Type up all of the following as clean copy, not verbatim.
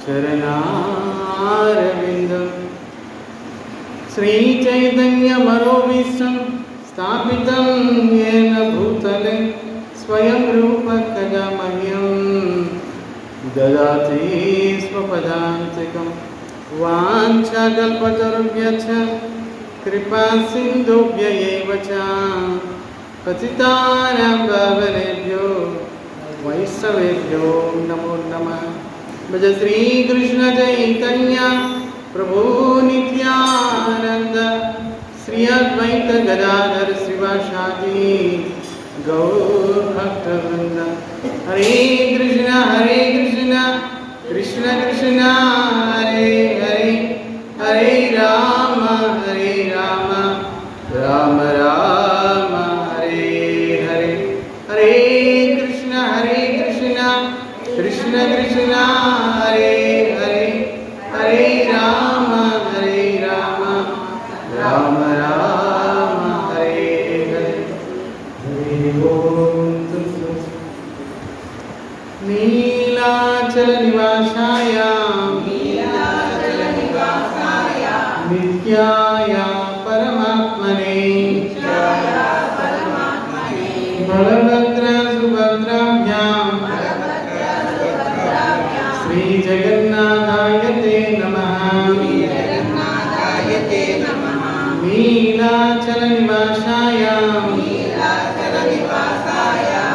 चरणारविन्दं श्रीचैतन्यमनोभीष्टं स्थापितं येन भूतले स्वयं रूपकदा मह्यं ददाति स्वपदान्तिकं वाञ्छाकल्पतरुभ्यश्च कृपासिन्धुभ्य एव च पतितानां पावनेभ्यो वैष्णवेभ्यो नमो नमः। भज श्री कृष्ण चैतन्य प्रभु नित्यानंद श्री अद्वैत गदाधर श्रीवासादि गौर भक्तवृंद। हरे कृष्ण कृष्ण कृष्ण हरे हरे हरे राम राम राम हरे हरे। हरे कृष्ण कृष्ण कृष्ण हरे हरे हरे राम राम राम हरे हरे। हरि ओम नीलाचल निवासाय नित्याय परमात्मने बलभद्र सुभद्राभ्यां श्री जगन्नाथाय ते नमः। नीलाचल निवासाय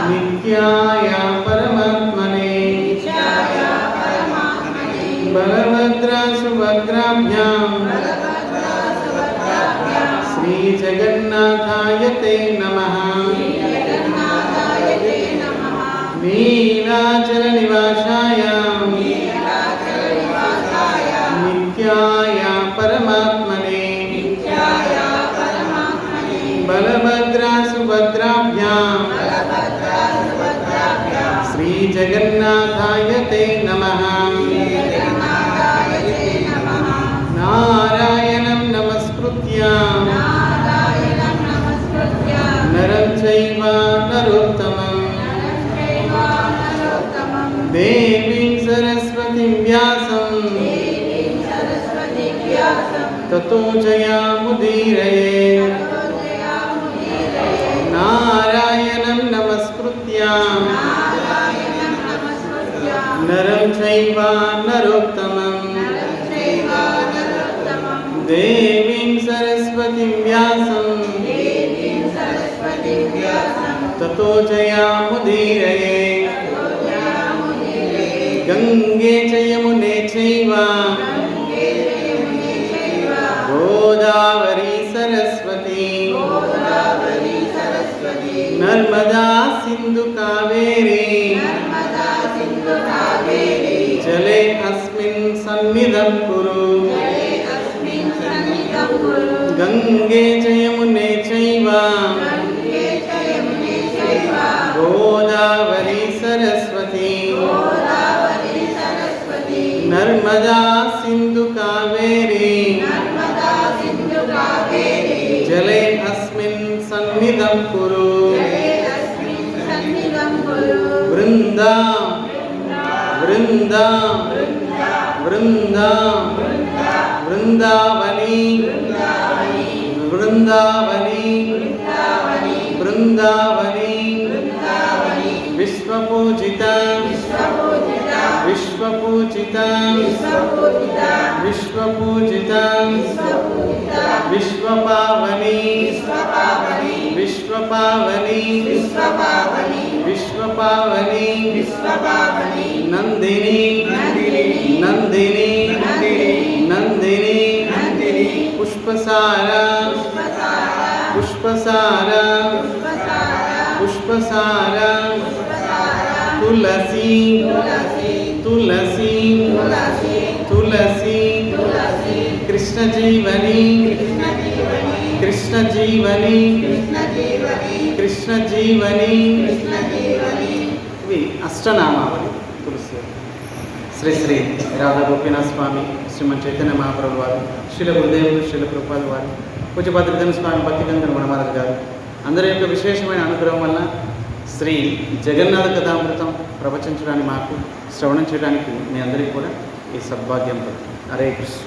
नित्याय परमात्मने बलभद्र सुभद्राभ्यां श्री जगन्नाथाय ते नमः। नीलाचल निवासाय नित्याय परमात्मने बलभद्र सुभद्राभ्यां श्री जगन्नाथाय ते नमः। नारायणं नमस्कृत्य नरं चैव नरोत्तमं देवीं सरस्वतीं व्यासं ततो जयामुदीरये। नारायणं नमस्कृत्य नरं चैव नरोत्तमं देवीं सरस्वतीं व्यासं ततो जयामुदीरये। गंगे च यमुने चैव गोदावरी सरस्वती नर्मदा सिंधु कावेरी जले अस्मिन् सन्निधं कुरु। गंगे च यमुने चैव गोदावरी सरस्वती नर्मदा सिंधु कावेरी जले अस्मिन् सन्निधं कुरु। वृंदा वृंदा वृंदा वृंदावनी वृंदावनी वृंदावनी विश्वपूजिता विश्वपूजिता विश्वपूजिता विश्वपावनी विश्वपावनी विश्वपावनी नंदिनी नंदिनी नंदिनी पुष्पसारा पुष्पसारा पुष्पसारा तुलसी तुलसी तुलसी कृष्ण जीवनी कृष्ण जीवनी कृष्ण जीवनी। इవి అష్టనామావళి తులసి. శ్రీ శ్రీ రాధా గోపీనాథ స్వామి, శ్రీమన్ చైతన్య మహాప్రభు వారు, శ్రీల గురుదేవులు, శ్రీల ప్రభుపాదుల వారు, పూజ్య భద్రధన స్వామి, భక్తిగంధన వనమహారాజు గారు అందరి యొక్క విశేషమైన అనుగ్రహం వల్ల శ్రీ జగన్నాథ కథామృతం ప్రవచించడానికి, మాకు శ్రవణం చేయడానికి మీ అందరికీ కూడా ఈ సద్భాగ్యం పడుతుంది. హరే కృష్ణ.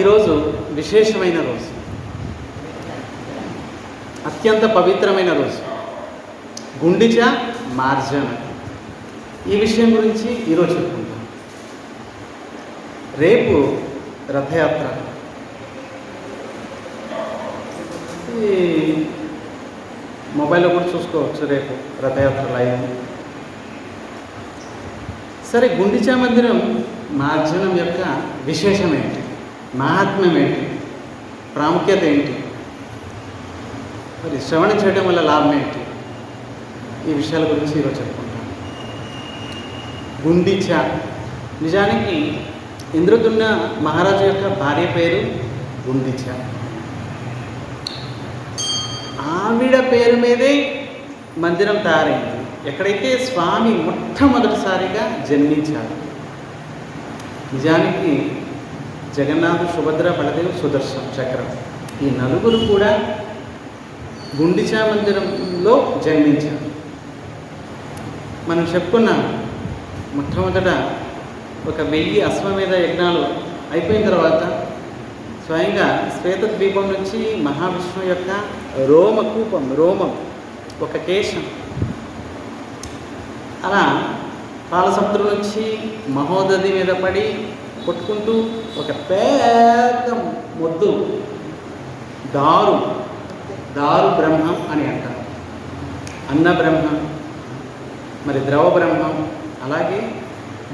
ఈరోజు విశేషమైన రోజు, అత్యంత పవిత్రమైన రోజు, గుండిచ మార్జన. ఈ విషయం గురించి ఈరోజు చెప్పుకుంటాం. రేపు రథయాత్ర. ఈ మొబైల్లో కూడా చూసుకోవచ్చు రేపు రథయాత్ర లైవ్. సరే, గుండిచా మందిరం మార్జనం యొక్క విశేషం ఏంటి, మహాత్మ్యం ఏంటి, ప్రాముఖ్యత ఏంటి, మరి శ్రవణం చేయడం వల్ల లాభం ఏంటి, ఈ విషయాల గురించి ఈరోజు చెప్పుకుంటాం. గుండిచ నిజానికి ఇంద్రదుమ్న మహారాజు యొక్క భార్య పేరు గుండిచ. ఆవిడ పేరు మీదే మందిరం తయారైంది ఎక్కడైతే స్వామి మొట్టమొదటిసారిగా జన్మించారు. నిజానికి జగన్నాథ్, సుభద్ర, బలదేవ్, సుదర్శన్ చక్రం ఈ నలుగురు కూడా గుండిచా మందిరంలో జన్మించారు. మనం చెప్పుకున్నాం, మొట్టమొదట 1000 అశ్వమేధ యజ్ఞాలు అయిపోయిన తర్వాత స్వయంగా శ్వేతద్వీపం నుంచి మహావిష్ణువు యొక్క రోమకూపం, రోమం, ఒక కేశం, అలా పాలసముద్రం నుంచి మహోదధి మీద పడి కొట్టుకుంటూ ఒక పెద్ద మొద్దు, దారు బ్రహ్మం అని అంటారు. అన్న బ్రహ్మం, మరి ద్రవ బ్రహ్మం, అలాగే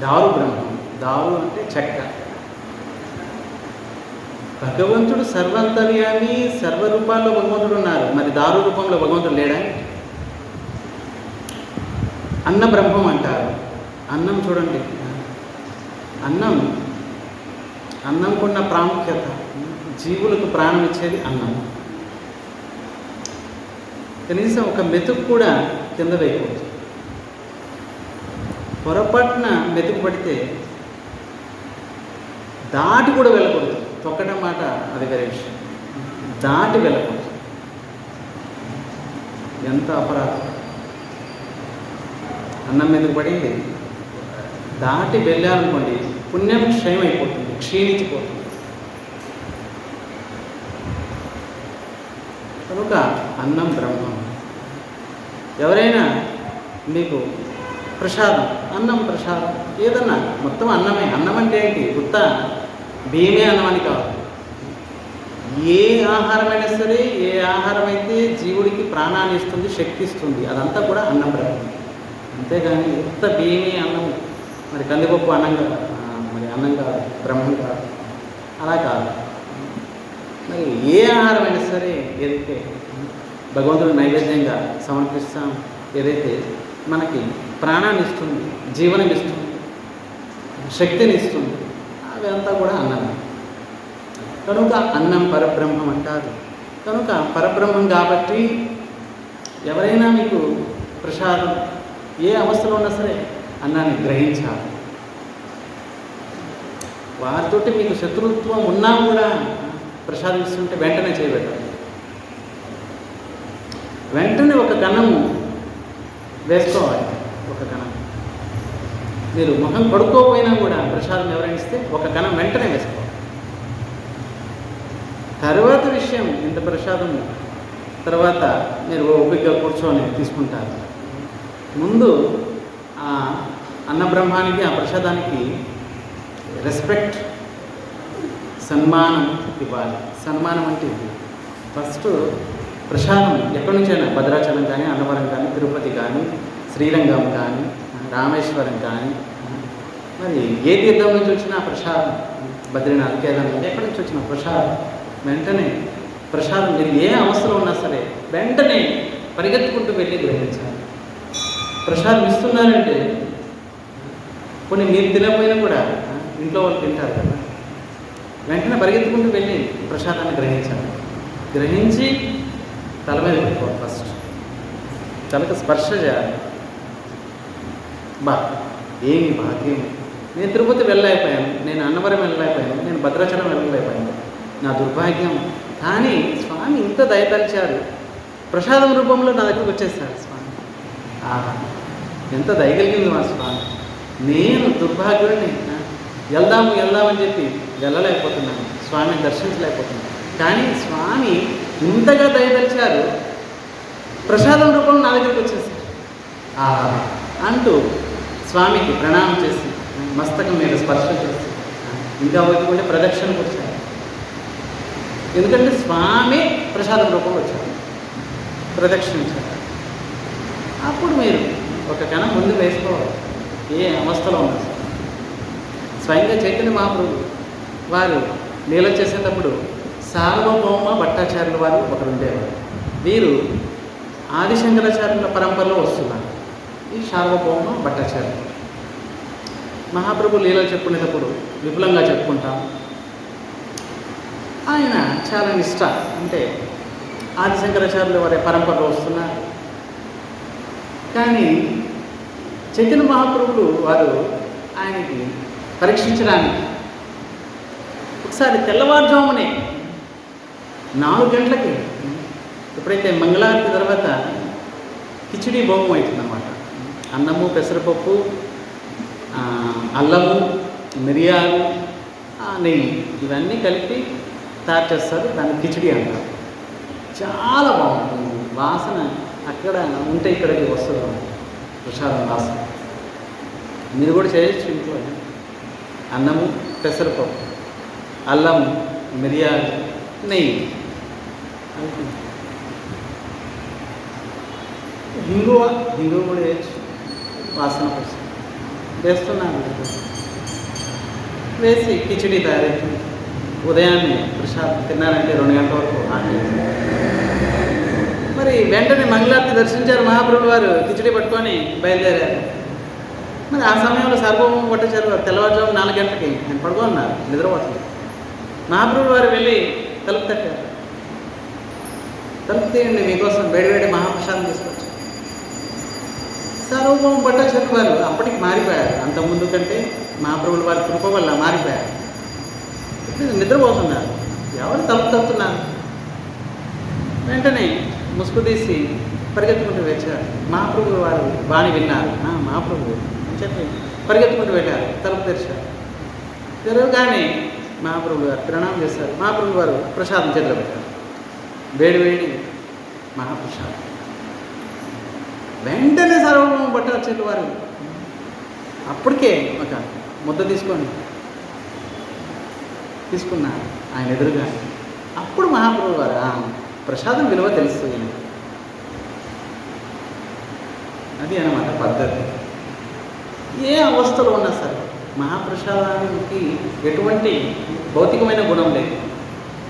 దారు బ్రహ్మం. దారు అంటే చెక్క. భగవంతుడు సర్వంతర్యామి, సర్వరూపాల్లో భగవంతుడు ఉన్నారు. మరి దారు రూపంలో భగవంతుడు లేడా? అన్న బ్రహ్మం అంటారు. అన్నం చూడండి, అన్నంకున్న ప్రాముఖ్యత, జీవులకు ప్రాణం ఇచ్చేది అన్నం. కనీసం ఒక మెతుకు కూడా కింద వేయకూడదు. పొరపాటున మెతుకు పడితే దాటి కూడా వెళ్ళకూడదు. తొక్కడం మాట అది వేరే విషయం, దాటి వెళ్ళకూడదు. ఎంత అపరాధం! అన్నం మీదకు పడింది, దాటి వెళ్ళాలనుకోండి, పుణ్యం క్షయం అయిపోతుంది, క్షీణించిపోతుంది. కనుక అన్నం బ్రహ్మం. ఎవరైనా మీకు ప్రసాదం, అన్నం ప్రసాదం, ఏదన్నా మొత్తం అన్నమే. అన్నం అంటే ఏంటి? గుత్త బియ్యమే అన్నం అని కాదు. ఏ ఆహారమైనా సరే, ఏ ఆహారం అయితే జీవుడికి ప్రాణాన్ని ఇస్తుంది, శక్తి ఇస్తుంది, అదంతా కూడా అన్నం బ్రహ్మం. అంతేగాని ఉత్త బియ్యమే అన్నం, మరి కందిపప్పు అన్నం కాదు, మరి అన్నం కాదు, బ్రహ్మం కాదు, అలా కాదు. మరి ఏ ఆహారమైనా సరే, ఏదైతే భగవంతుడు నైవేద్యంగా సమర్పిస్తాం, ఏదైతే మనకి ప్రాణాన్ని ఇస్తుంది, జీవనం ఇస్తుంది, శక్తిని ఇస్తుంది, అవి అంతా కూడా అన్నమే. కనుక అన్నం పరబ్రహ్మం అంటారు. కనుక పరబ్రహ్మం కాబట్టి ఎవరైనా మీకు ప్రసాదం, ఏ అవస్థలో ఉన్నా సరే అన్నాన్ని గ్రహించాలి. వారితోటి మీకు శత్రుత్వం ఉన్నా కూడా ప్రసాదం ఇస్తుంటే వెంటనే చేయబెట్టాలి. వెంటనే ఒక కణము వేసుకోవాలి. ఒక కణం మీరు మొహం కడుక్కోపోయినా కూడా ప్రసాదం ఎవరైనా ఇస్తే ఒక కణం వెంటనే వేసుకోవాలి. తర్వాత విషయం, ఇంత ప్రసాదం తర్వాత మీరు ఓపికగా కూర్చొని తీసుకుంటారు. ముందు ఆ అన్నబ్రహ్మానికి, ఆ ప్రసాదానికి రెస్పెక్ట్, సన్మానం ఇవ్వాలి. సన్మానం అంటే ఇది. ఫస్ట్ ప్రసాదం ఎక్కడి నుంచైనా, భద్రాచలం కానీ, అన్నవరం కానీ, తిరుపతి కానీ, శ్రీరంగం కానీ, రామేశ్వరం కానీ, మరి ఏ తీర్థం నుంచి వచ్చినా ప్రసాదం, బద్రీనాథ్, కేదార్నాథ్, ఎక్కడి నుంచి వచ్చిన ప్రసాదం వెంటనే, ప్రసాదం మీరు ఏ అవసరం ఉన్నా సరే వెంటనే పరిగెత్తుకుంటూ వెళ్ళి గ్రహించాలి. ప్రసాదం ఇస్తున్నారంటే కొన్ని మీరు తినకపోయినా కూడా ఇంట్లో వాళ్ళు తింటారు కదా, వెంటనే పరిగెత్తుకుంటూ వెళ్ళి ప్రసాదాన్ని గ్రహించాలి. గ్రహించి తల మీద పెట్టుకోవాలి. ఫస్ట్ తలకు స్పర్శ చేయాలి. ఏమి భాగ్యం! నేను తిరుపతి వెళ్ళలేకపోయాను, నేను అన్నవరం వెళ్ళలేకపోయాను, నేను భద్రాచలం వెళ్ళలేకపోయాను, నా దుర్భాగ్యం. కానీ స్వామి ఇంత దయతలిచారు, ప్రసాదం రూపంలో నా దగ్గరకు వచ్చేస్తారు స్వామి. ఆహా, ఎంత దయగలిగింది మా స్వామి! నేను దుర్భాగ్యుడిని, వెళ్దామని చెప్పి వెళ్ళలేకపోతున్నాను, స్వామిని దర్శించలేకపోతున్నాను. కానీ స్వామి ఇంతగా దయదలిచారు, ప్రసాదం రూపంలో నా దగ్గరికి వచ్చేసారు. అంటూ స్వామికి ప్రణామం చేసి మస్తకం మీద స్పర్శ చేసి ఇంకా వైపుకుంటే ప్రదక్షిణకు వచ్చారు. ఎందుకంటే స్వామి ప్రసాదం రూపంలో వచ్చారు, ప్రదక్షిణించారు. అప్పుడు మీరు ఒక కణం ముందు వేసుకోవాలి. ఏ అవస్థలో ఉన్నారు స్వయంగా చైతన్య మహాప్రభు వారు లీల చేసేటప్పుడు సార్వభౌమ భట్టాచార్యుల వారు ఒకరు ఉండేవారు. వీరు ఆదిశంకరాచార్యుల పరంపరలో వస్తున్నారు. ఈ సార్వభౌమ భట్టాచార్యులు మహాప్రభు లీలలు చెప్పుకునేటప్పుడు విపులంగా చెప్పుకుంటాం. ఆయన చాలా నిష్ట, అంటే ఆదిశంకరాచార్యుల వారి పరంపరలో వస్తున్నారు. కానీ చైతన్య మహాప్రభులు వారు ఆయనకి పరీక్షించడానికి ఒకసారి తెల్లవారుజామునే 4 గంటలకి ఎప్పుడైతే మంగళారతి తర్వాత కిచిడి భోగం అవుతుందన్నమాట. అన్నము, పెసరపప్పు, అల్లము, మిరియాలు, నెయ్యి ఇవన్నీ కలిపి తయారు చేస్తారు. దాన్ని కిచిడి అంటారు. చాలా బాగుంటుంది వాసన. అక్కడ ఉంటే ఇక్కడికి వస్తుంది ప్రసాదం వాసన. మీరు కూడా చేయొచ్చు ఇంట్లో. అన్నము, పెసరపప్పు, అల్లము, మిరియాలు, నెయ్యి, హింగువ కూడా వేయచ్చు, వాసన కోసం వేస్తున్నాను. వేసి కిచిడి తయారైంది. ఉదయాన్నే ప్రసాదం తిన్నారంటే 2 గంటల వరకు ఆకలి. మరి వెంటనే మంగళారతి దర్శించారు మహాప్రభులు వారు. కిచిడి పట్టుకొని బయలుదేరారు. మరి ఆ సమయంలో సార్వభౌమ భట్టాచార్యులు వారు తెల్లవారుజాము 4 గంటలకి ఆయన పడుకోన్నారు, నిద్రపోతుంది. మహాప్రభులు వారు వెళ్ళి తలుపు తట్టారు. తలుపు తీయండి, మీకోసం వేడివేడి మహాప్రసాదం తీసుకొచ్చారు. సార్వభౌమ భట్టాచార్యులు వారు అప్పటికి మారిపోయారు. అంతకుముందు కంటే మహాప్రభుల వారి కృప వల్ల మారిపోయారు. నిద్రపోతున్నారు. ఎవరు తలుపు తప్పుతున్నారు? వెంటనే ముసుగు తీసి పరిగెత్తుకుంటూ వచ్చారు. మహాప్రభులు వారు బాణి విన్నారు. మహాప్రభు చెప్పి పరిగెత్తుకుంటూ వెళ్ళారు. తలుపు తెరిచారు. తెరవగానే మహాప్రభులు వారు ప్రణామం చేశారు. మహాప్రభులు వారు ప్రసాదం చేతిలో పెట్టారు. వేడి మహాప్రసాదం. వెంటనే సార్వభౌమ భట్టాచార్యులు వారు అప్పటికే ఒక ముద్ద తీసుకున్నారు ఆయన ఎదురుగా. అప్పుడు మహాప్రభులు వారు ప్రసాదం విలువ తెలుస్తుంది. అది అన్నమాట పద్ధతి. ఏ అవస్థలో ఉన్నా సరే మహాప్రసాదానికి ఎటువంటి భౌతికమైన గుణం లేదు,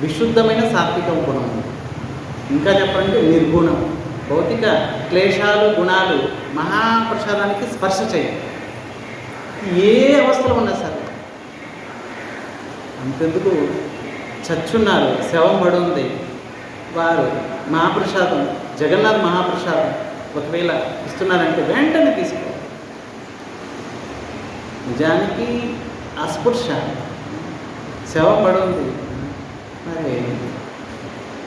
విశుద్ధమైన సాత్విక గుణం ఉంది. ఇంకా చెప్పాలంటే నిర్గుణం. భౌతిక క్లేశాలు, గుణాలు మహాప్రసాదానికి స్పర్శ చేయాలి. ఏ అవస్థలో ఉన్నా సరే. అంతెందుకు చచ్చున్నారు, శవం పడి ఉంది, వారు మహాప్రసాదం, జగన్నాథ్ మహాప్రసాదం ఒకవేళ ఇస్తున్నారంటే వెంటనే తీసుకోవాలి. నిజానికి అస్పృశ, శవం పడి ఉంది, మరి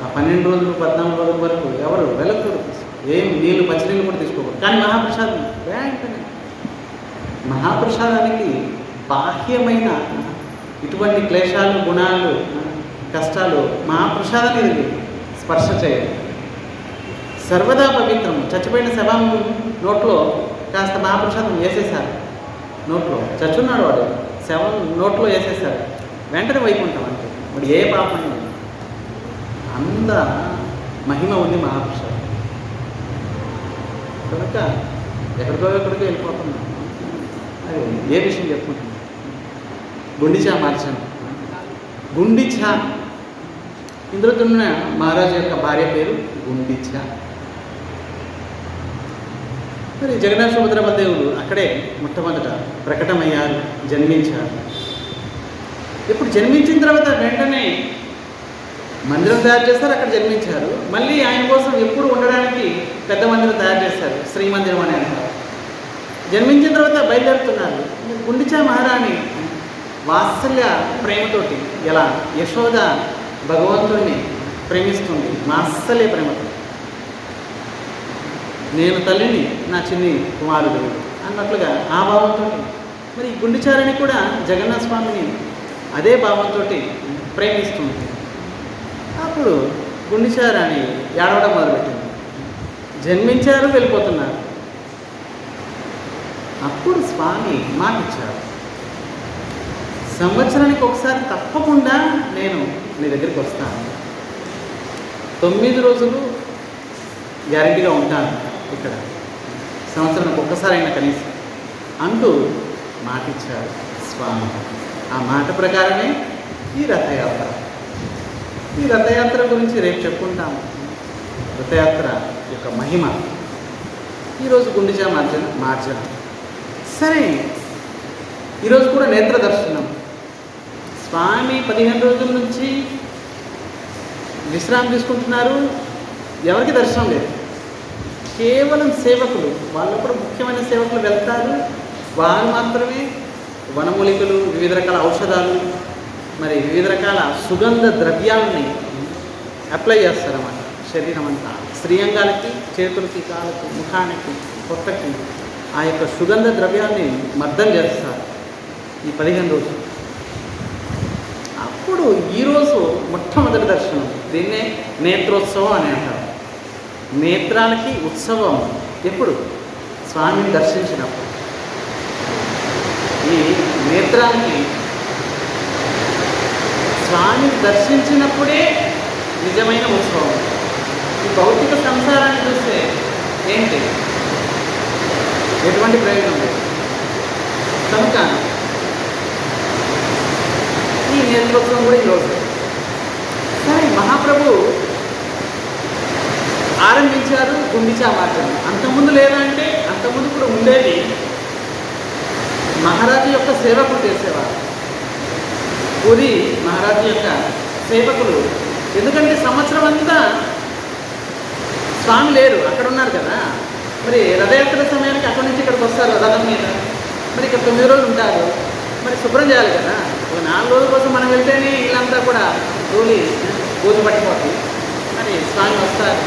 ఆ 12 రోజులు 14 రోజుల వరకు ఎవరు వెళ్ళకూడదు, ఏం నీళ్ళు పచ్చినీళ్ళు కూడా తీసుకోకూడదు. కానీ మహాప్రసాదం వెంటనే. మహాప్రసాదానికి బాహ్యమైన ఇటువంటి క్లేశాలు, గుణాలు, కష్టాలు మహాప్రసాదాన్ని స్పర్శ చేయాలి. సర్వదా పవిత్రం. చచ్చిపోయిన శవం నోట్లో కాస్త మహాప్రసాదం వేసేశారు. నోట్లో చచ్చున్నాడు వాడు, శవం నోట్లో వేసేశారు, వెంటనే వైకుంఠం. అంటే వాడు ఏ పాపం లేదు. అంత మహిమ ఉంది మహాప్రసాదం. కనుక ఎక్కడికో వెళ్ళిపోతున్నాం. అది ఏ విషయం చెప్పుకుంటున్నాం? గుండిచా మార్చాను. గుండిచా, ఇంద్రదుమ్న మహారాజు యొక్క భార్య పేరు గుండిచా. మరి జగన్నాథ సుభద్ర దేవుడు అక్కడే మొట్టమొదట ప్రకటమయ్యారు, జన్మించారు. ఇప్పుడు జన్మించిన తర్వాత వెంటనే మందిరం తయారు చేస్తారు, అక్కడ జన్మించారు. మళ్ళీ ఆయన కోసం ఎప్పుడు ఉండడానికి పెద్ద మందిరం తయారు చేస్తారు, శ్రీమందిరం అని అంటారు. జన్మించిన తర్వాత బయలుదేరుతున్నారు. గుండిచా మహారాణి వాత్సల్య ప్రేమతోటి, ఎలా యశోద భగవంతుడిని ప్రేమిస్తుంది వాత్సల్య ప్రేమతో, నేను తల్లిని, నా చిన్ని కుమారుడు అన్నట్లుగా ఆ భావంతో మరి ఈ గుండిచారిణి కూడా జగన్నాథ స్వామిని అదే భావంతో ప్రేమిస్తుంది. అప్పుడు గుండిచారాణి ఏడవడం మొదలుపెట్టింది. జన్మించారు, వెళ్ళిపోతున్నారు. అప్పుడు స్వామి మాటిచ్చారు, సంవత్సరానికి ఒకసారి తప్పకుండా నేను నీ దగ్గరికి వస్తాను, 9 రోజులు గ్యారెంటీగా ఉంటాను ఇక్కడ, సంవత్సరానికి ఒక్కసారైనా కనీసం అంటూ మాటిచ్చారు స్వామి. ఆ మాట ప్రకారమే ఈ రథయాత్ర. ఈ రథయాత్ర గురించి రేపు చెప్పుకుంటాము. రథయాత్ర యొక్క మహిమ. ఈరోజు గుండిచా మార్జన. సరే, ఈరోజు కూడా నేత్ర దర్శనం. స్వామి 15 రోజుల నుంచి విశ్రాంతి తీసుకుంటున్నారు. ఎవరికి దర్శనం లేదు, కేవలం సేవకులు. వాళ్ళు కూడా ముఖ్యమైన సేవకులు వెళ్తారు. వారు మాత్రమే వనమూలికలు, వివిధ రకాల ఔషధాలు, మరి వివిధ రకాల సుగంధ ద్రవ్యాలని అప్లై చేస్తారన్నమాట శరీరం అంతా. స్త్రీయంగాలకి, చేతులకి, కాళ్ళకి, ముఖానికి, పొట్టకి ఆ యొక్క సుగంధ ద్రవ్యాన్ని మర్దం చేస్తారు ఈ 15 రోజులు. అప్పుడు ఈరోజు మొట్టమొదటి దర్శనం. దీన్నే నేత్రోత్సవం అని అంటారు. నేత్రాలకి ఉత్సవం ఎప్పుడు? స్వామిని దర్శించినప్పుడు. ఈ నేత్రానికి స్వామిని దర్శించినప్పుడే నిజమైన ఉత్సవం. ఈ భౌతిక సంసారాన్ని చూస్తే ఏంటి, ఎటువంటి ప్రయోజనం లేదు. కనుక ఈ నేత్రోత్సవం కూడా ఈరోజు. సరే, మహాప్రభు ఆరంభించారు గుండిచా మార్గం. అంతకుముందు లేదంటే అంతకుముందు కూడా ఉండేది. మహారాజు యొక్క సేవకులు చేసేవారు. పూరి మహారాజు యొక్క సేవకులు. ఎందుకంటే సంవత్సరం అంతా స్వామి లేరు, అక్కడ ఉన్నారు కదా. మరి రథయాత్ర సమయానికి అక్కడి నుంచి ఇక్కడికి వస్తారు రథం మీద. మరి ఇక్కడ 9 రోజులు ఉంటారు. మరి శుభ్రం చేయాలి కదా. ఒక 4 రోజుల కోసం మనం వెళ్తేనే ఇల్లంతా కూడా ధూళి బూజు పట్టిపోతుంది. మరి స్వామి వస్తారు.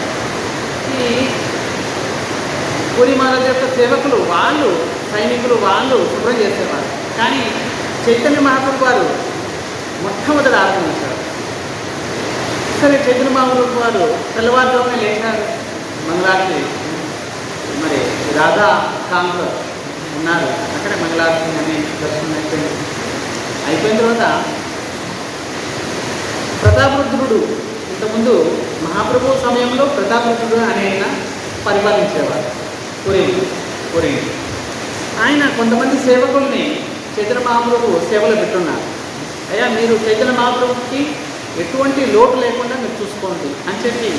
ఈ పూరి మహారాజు యొక్క సేవకులు, వాళ్ళు సైనికులు, వాళ్ళు శుభ్రం చేసేవారు. కానీ చైతన్య మహాప్రభు వారు మొట్టమొదటి ఆరంభించారు. సరే, చైతన్య మహాప్రభు వారు తెల్లవారుజామునే లేచారు. మంగళారతి, మరి రాధా కాంత్ ఉన్నారు అక్కడే. మంగళారతి అని దర్శనం అయిపోయిన తర్వాత ప్రతాపరుద్రుడు, ఇంతకుముందు మహాప్రభు సమయంలో ప్రతాపరుద్రుడు అనే ఆయన పరిపాలించేవారు పూరి. ఆయన కొంతమంది సేవకుల్ని చైతన్య మహాప్రభు సేవలో పెట్టున్నారు. అయ్యా, మీరు చైతన్య మహాప్రభుకి ఎటువంటి లోటు లేకుండా మీరు చూసుకోండి అని చెప్పి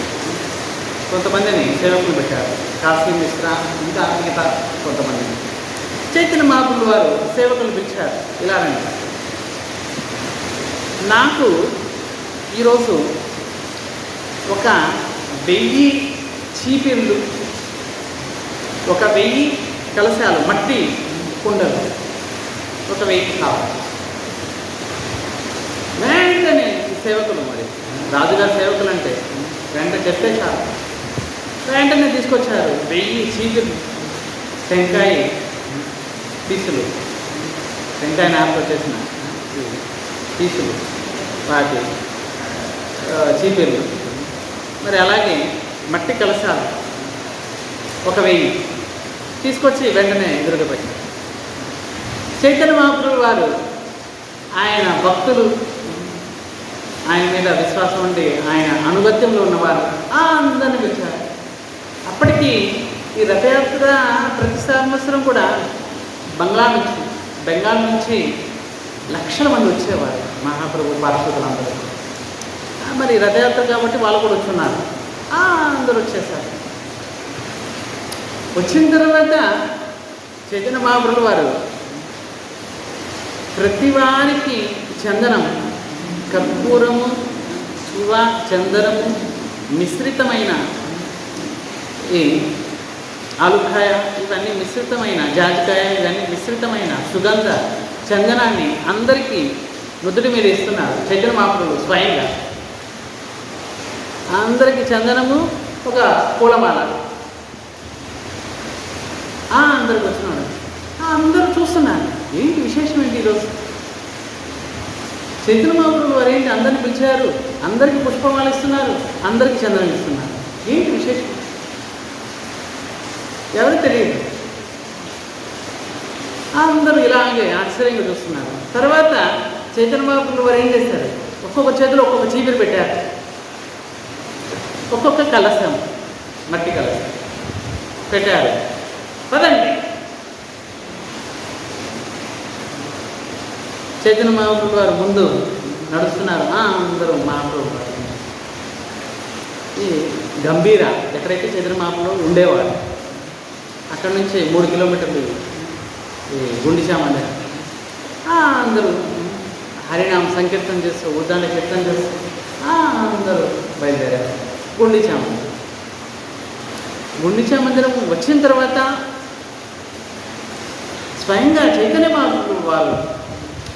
కొంతమందిని సేవకులు పెట్టారు. కాశీ మిశ్రా, ఇంకా మిగతా కొంతమందిని. చైతన్య మహాప్రభు వారు సేవకులు పిలిచారు. ఇలా రండి, నాకు ఈరోజు ఒక 1000 చీపిళ్ళు, ఒక 1000 కలశాలు, మట్టి కుండలు, ఒక 1000 కావాలి. వెంటనే సేవకులు, మరి రాజుగారి సేవకులు అంటే వెంటనే చెప్తే చాలు, వెంటనే తీసుకొచ్చారు 1000 చీపిళ్ళు, టెంకాయ పీసులు, టెంకాయ నారతో చేసిన పీసులు, వాటి చీపిళ్ళు, మరి అలాగే మట్టి కలశాలు ఒక 1000 తీసుకొచ్చి వెంటనే ఎదురుగా పెట్టారు. చైతన్య మహాప్రభు వారు, ఆయన భక్తులు, ఆయన మీద విశ్వాసం ఉండి ఆయన అనుగత్యంలో ఉన్నవారు అందరిని పిలిచారు. అప్పటికి ఈ రథయాత్ర ప్రతి సంవత్సరం కూడా బెంగాల్ నుంచి లక్షల మంది వచ్చేవారు మహాప్రభు పార్షదులందరూ. మరి రథయాత్ర కాబట్టి వాళ్ళు కూడా వచ్చున్నారు. అందరూ వచ్చేసారు. వచ్చిన తర్వాత చైతన్య మహాప్రభు వారు ప్రతి వారికి చందనం, కర్పూరము, చువ, చందనము మిశ్రితమైన, ఈ ఆలుకాయ ఇవన్నీ మిశ్రితమైన, జాజికాయ ఇవన్నీ మిశ్రితమైన సుగంధ చందనాన్ని అందరికీ నుదుటి మీద ఇస్తున్నారు చైతన్య మహాప్రభు స్వయంగా. అందరికీ చందనము, ఒక పూలమాల. అందరికి వచ్చినాడు. అందరూ చూస్తున్నారు ఏంటి విశేషం ఏంటి ఈరోజు? చైతన్య మహాప్రభులు వారు ఏంటి అందరిని పిలిచారు, అందరికీ పుష్పమాలు ఇస్తున్నారు, అందరికీ చందనం ఇస్తున్నారు. ఏంటి విశేషం? ఎవరికి తెలియదు. అందరూ ఇలాగే ఆశ్చర్యంగా చూస్తున్నారు. తర్వాత చైతన్య మహాప్రభులు వారు ఏం చేశారు? ఒక్కొక్క చేతిలో ఒక్కొక్క చీపిరి పెట్టారు, ఒక్కొక్క కలశం, మట్టి కలశం పెట్టారు. పదండి. చైతన్య మహాప్రభులు వారు ముందు నడుస్తున్నారు. అందరూ మహాప్రభులు వారు ఈ గంభీర ఎక్కడైతే చైతన్య మహాప్రభులు ఉండేవాడు అక్కడ నుంచి 3 కిలోమీటర్లు ఈ గుండిచా మందిరం. అందరూ హరినామ సంకీర్తన చేస్తూ ఉద్దాన కీర్తన చేస్తూ అందరూ బయలుదేరారు. గుండిచా మందిరం. గుండిచా మందిరం వచ్చిన తర్వాత స్వయంగా చైతన్య మహాప్రభులు వారు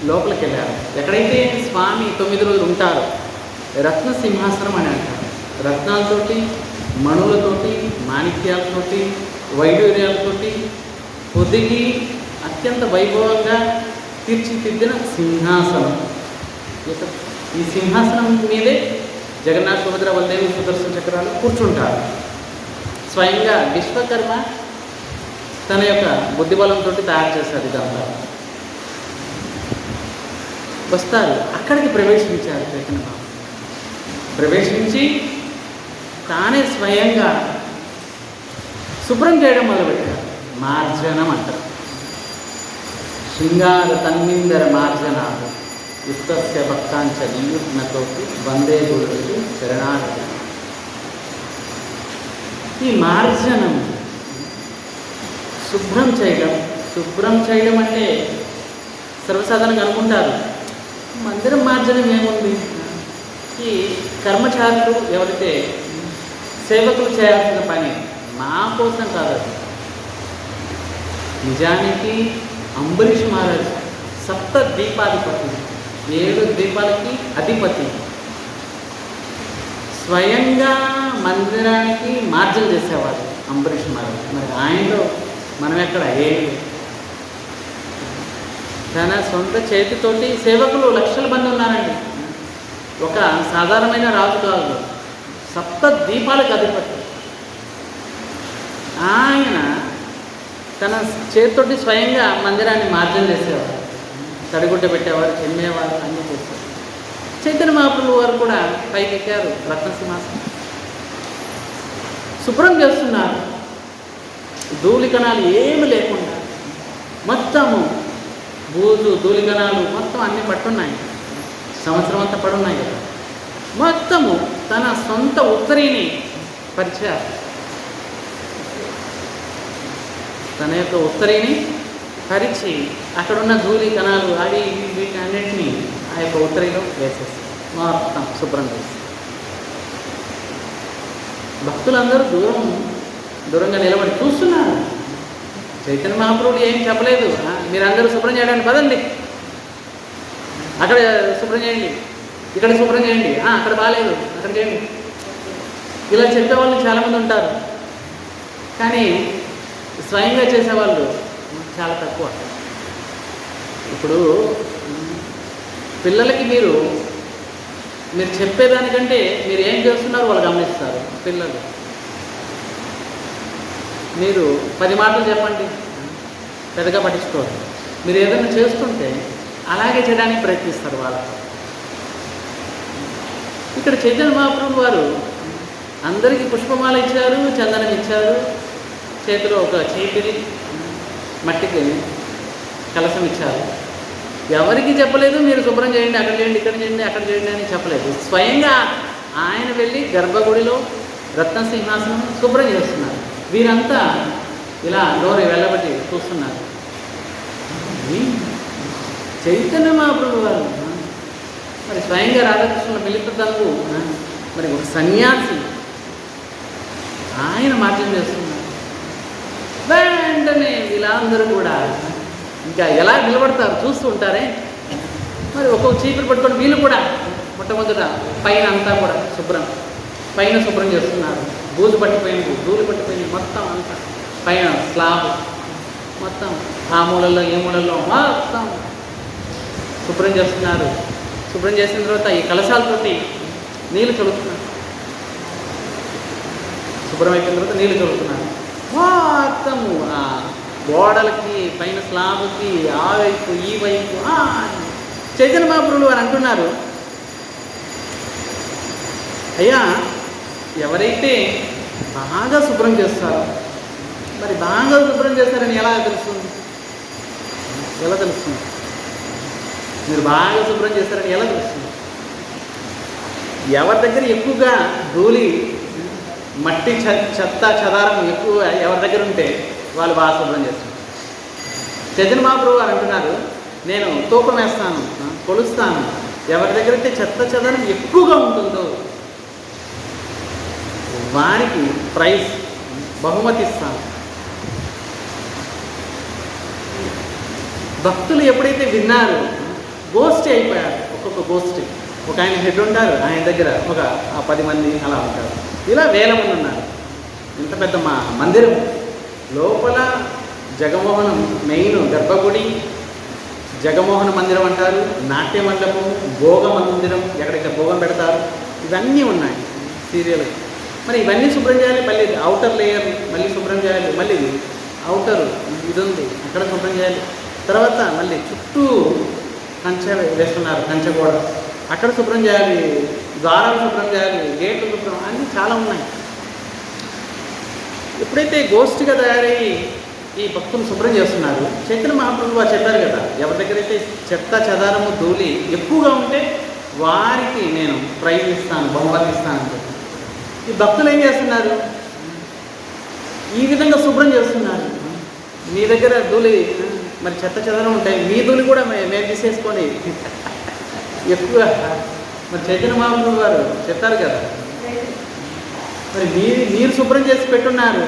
లోపలికి వెళ్ళారు. ఎక్కడైతే స్వామి 9 రోజులు ఉంటారో రత్న సింహాసనం అని అంటారు. రత్నాలతోటి, మణులతోటి, మాణిక్యాలతోటి, వైడూర్యాలతోటి పొదిగి అత్యంత వైభవంగా తీర్చిదిద్దిన సింహాసనం. ఈ సింహాసనం మీదే జగన్నాథ, సుభద్ర, బలదేవి, సుదర్శన చక్రాలు కూర్చుంటారు. స్వయంగా విశ్వకర్మ తన యొక్క బుద్ధిబలంతో తయారు చేశారు. ఇదంతా వస్తారు. అక్కడికి ప్రవేశించారు చైతన్య మహాప్రభు. ప్రవేశించి తానే స్వయంగా శుభ్రం చేయడం మొదలుపెట్టారు. మార్జనం అంటారు. శృంగార తన్నిందర మార్జనాలు యుక్తస్య భక్తాంచ నియుగ్నతోటి వందే గురువులు శరణాగతి. ఈ మార్జనం శుభ్రం చేయడం అంటే సర్వసాధారణంగా అనుకుంటారు మందిరం మార్జనం ఏముంది, ఈ కర్మచారులు ఎవరైతే సేవకులు చేయాల్సిన పని, మా కోసం కాదు. నిజానికి అంబరీష్ మహారాజు 7 దీపాధిపతి, 7 దీపాలకి అధిపతి, స్వయంగా మందిరానికి మార్జన చేసేవారు అంబరీష్ మహారాజు. మరి ఆయనలో మనం ఎక్కడ ఏమి? తన సొంత చేతితోటి సేవకులు లక్షల మంది ఉన్నారండి. ఒక సాధారణమైన రాజు కాదు, 7 దీపాలకు అధిపతి. ఆయన తన చేతితోటి స్వయంగా మందిరాన్ని మార్జన చేసేవారు, తడిగుడ్డ పెట్టేవారు, చెమ్మేవారు, అన్నీ చేసేవారు. చైతన్య మహాప్రభులు వారు కూడా పైకి ఎక్కారు రత్నసింహాసనం, శుభ్రం చేస్తున్నారు. ధూళికణాలు ఏమి లేకుండా మొత్తము బూజు ధూళికణాలు మొత్తం అన్నీ పట్టున్నాయి. సంవత్సరం అంతా పడున్నాయి కదా. మొత్తము తన సొంత ఉత్తరీని పరిచారు. తన యొక్క ఉత్తరీని పరిచి అక్కడున్న ధూళి కణాలు అవి వీటి అన్నింటినీ ఆ యొక్క ఉత్తరీలో వేసేసి మొత్తం శుభ్రం చేసి భక్తులందరూ దూరంగా నిలబడి చూస్తున్నారు. చైతన్య మహాప్రభుడు ఏం చెప్పలేదు, మీరందరూ శుభ్రం చేయడానికి పదండి, అక్కడ శుభ్రం చేయండి, ఇక్కడ శుభ్రం చేయండి, అక్కడ బాగాలేదు అక్కడ చేయండి, ఇలా చెప్పేవాళ్ళు చాలామంది ఉంటారు. కానీ స్వయంగా చేసేవాళ్ళు చాలా తక్కువ. ఇప్పుడు పిల్లలకి మీరు చెప్పేదానికంటే మీరు ఏం చేస్తున్నారో వాళ్ళు గమనిస్తారు. పిల్లలు మీరు 10 మాటలు చెప్పండి, పెద్దగా పట్టించుకోరు. మీరు ఏదైనా చేస్తుంటే అలాగే చేయడానికి ప్రయత్నిస్తారు వాళ్ళతో. ఇక్కడ చైతన్య మహాప్రభులు వారు అందరికీ పుష్పమాల ఇచ్చారు, చందనం ఇచ్చారు, చేతిలో ఒక చీపిరి మట్టికి కలశం ఇచ్చారు. ఎవరికి చెప్పలేదు మీరు శుభ్రం చేయండి, అక్కడ చేయండి, ఇక్కడ చేయండి, అక్కడ చేయండి అని చెప్పలేదు. స్వయంగా ఆయన వెళ్ళి గర్భగుడిలో రత్నసింహాసనం శుభ్రం చేస్తున్నారు. వీరంతా ఇలా నోరు వెళ్ళబట్టి చూస్తున్నారు. చైతన్య మహాప్రభు వారు మరి స్వయంగా రాధాకృష్ణుల మిలితతకు మరి ఒక సన్యాసి ఆయన మార్గం చేస్తున్నారు. వెంటనే వీళ్ళందరూ కూడా ఇంకా ఎలా నిలబడతారు చూస్తూ ఉంటారే. మరి ఒక్కొక్క చీపురు పట్టుకొని వీళ్ళు కూడా మొట్టమొదట పైన అంతా కూడా పైన శుభ్రం చేస్తున్నారు. బూజు పట్టిపోయింది, ధూళి పట్టిపోయింది, మొత్తం అంతా పైన స్లాబ్ మొత్తం ఆ మూలల్లో ఈ మూలల్లో మొత్తం శుభ్రం చేస్తున్నారు. శుభ్రం చేసిన తర్వాత ఈ కలశాలతోటి నీళ్ళు చల్లుతున్నారు. శుభ్రం అయిపోయిన తర్వాత నీళ్ళు చల్లుతున్నారు. మొత్తము ఆ గోడలకి, పైన స్లాబ్కి, ఆ వైపు ఈ వైపు. చైతన్య మహాప్రభులు వారు అంటున్నారు, అయ్యా ఎవరైతే బాగా శుభ్రం చేస్తారో, మరి బాగా శుభ్రం చేస్తారని ఎలా తెలుస్తుంది? ఎలా తెలుస్తుంది? మీరు బాగా శుభ్రం చేస్తారని ఎలా తెలుస్తుంది? ఎవరి దగ్గర ఎక్కువగా ధూళి, మట్టి, చెత్త చెదారం ఎక్కువ ఎవరి దగ్గర ఉంటే వాళ్ళు బాగా శుభ్రం చేస్తారు. చైతన్య మహాప్రభు వారు అంటున్నారు, నేను తూకం వేస్తాను, కొలుస్తాను, ఎవరి దగ్గర అయితే చెత్త చెదారం ఎక్కువగా ఉంటుందో వారికి ప్రైజ్, బహుమతి ఇస్తాను. భక్తులు ఎప్పుడైతే విన్నారు, గోష్ఠి అయిపోయారు. ఒక్కొక్క గోష్ఠి, ఒక ఆయన హెడ్ ఉంటారు, ఆయన దగ్గర ఒక 10 మంది అలా ఉంటారు. ఇలా వేల మంది ఉన్నారు. ఇంత పెద్ద మా మందిరం లోపల జగమోహనం, మెయిన్ గర్భగుడి, జగమోహన మందిరం అంటారు, నాట్య మండపం, భోగ మందిరం, ఎక్కడైతే భోగం పెడతారు, ఇవన్నీ ఉన్నాయి సీరియల్. మరి ఇవన్నీ శుభ్రం చేయాలి. మళ్ళీ అవుటర్ లేయర్ మళ్ళీ శుభ్రం చేయాలి. మళ్ళీ అవుటర్ ఇది ఉంది, అక్కడ శుభ్రం చేయాలి. తర్వాత మళ్ళీ చుట్టూ కంచె వేస్తున్నారు, కంచె గోడ, అక్కడ శుభ్రం చేయాలి. ద్వారాలు శుభ్రం చేయాలి, గేట్లు శుభ్రం, అన్నీ చాలా ఉన్నాయి. ఎప్పుడైతే గోష్ఠిగా తయారయ్యి ఈ భక్తులు శుభ్రం చేస్తున్నారు, చైతన్య మహాప్రభువు వారు చెప్పారు కదా, ఎవరి దగ్గర అయితే చెత్త చెదారము ధూళి ఎక్కువగా ఉంటే వారికి నేను ప్రైజ్ ఇస్తాను, బహుమతి ఇస్తాను. ఈ భక్తులు ఏం చేస్తున్నారు? ఈ విధంగా శుభ్రం చేస్తున్నారు. మీ దగ్గర ధూళి, మరి చెత్త చెదారం ఉంటాయి, మీ ధూళి కూడా మేము తీసేసుకొని ఎక్కువ. మరి చైతన్య మహాప్రభువు వారు చెప్పారు కదా, మరి మీరు శుభ్రం చేసి పెట్టున్నారు,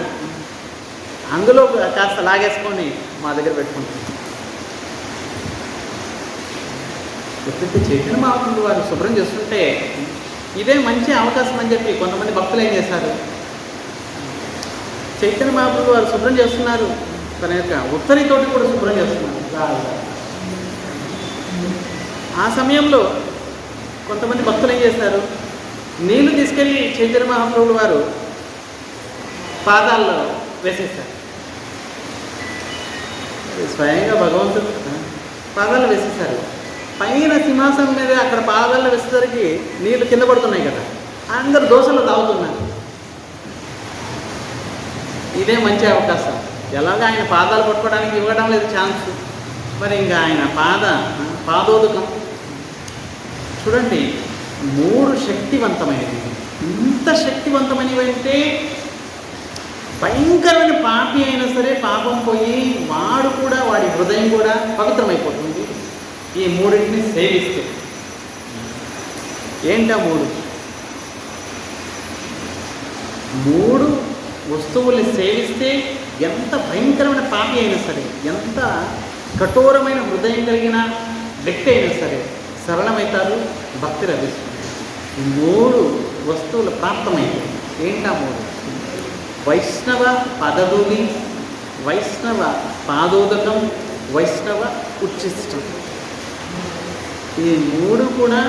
అందులో కాస్త లాగేసుకొని మా దగ్గర పెట్టుకుంటారు. ఎప్పుడైతే చైతన్య మహాప్రభువు వారు శుభ్రం చేస్తుంటే ఇదే మంచి అవకాశం అని చెప్పి కొంతమంది భక్తులు ఏం చేశారు, చైతన్య మహాప్రభువు వారు శుభ్రం చేస్తున్నారు, తన యొక్క ఉత్తరీతోటి కూడా శుభ్రం చేస్తున్నారు. ఆ సమయంలో కొంతమంది భక్తులు ఏం చేశారు, నీళ్లు తీసుకెళ్ళి చైతన్య మహాప్రభువు వారు పాదాల్లో వేసేస్తారు. స్వయంగా భగవంతుడు పాదాలు వేసేసారు. పైన సింహాసనం మీద అక్కడ పాదాల్లో వేసేసరికి నీళ్లు కింద పడుతున్నాయి కదా, అందరు దోశలు తాగుతున్నారు. ఇదే మంచి అవకాశం. ఎలాగో ఆయన పాదాలు పట్టుకోవడానికి ఇవ్వడం లేదు ఛాన్స్, మరి ఇంకా ఆయన పాదోదకం చూడండి, 3 శక్తివంతమైనవి. ఇంత శక్తివంతమైనవి అంటే భయంకరమైన పాపి అయినా సరే పాపం పోయి వాడు కూడా, వాడి హృదయం కూడా పవిత్రమైపోతుంది ఈ 3ని సేవిస్తే. ఏంటా 3 వస్తువుల్ని సేవిస్తే ఎంత భయంకరమైన పాపి అయినా సరే, ఎంత కఠోరమైన హృదయం కలిగిన వ్యక్తి అయినా సరే సరళమవుతారు, భక్తి లభిస్తుంది. 3 వస్తువులు ప్రాప్తమైంది. ఏంటా 3? వైష్ణవ పదధూళి, వైష్ణవ పాదోదకం, వైష్ణవ ఉచ్ఛిష్టం. ఈ 3 కూడా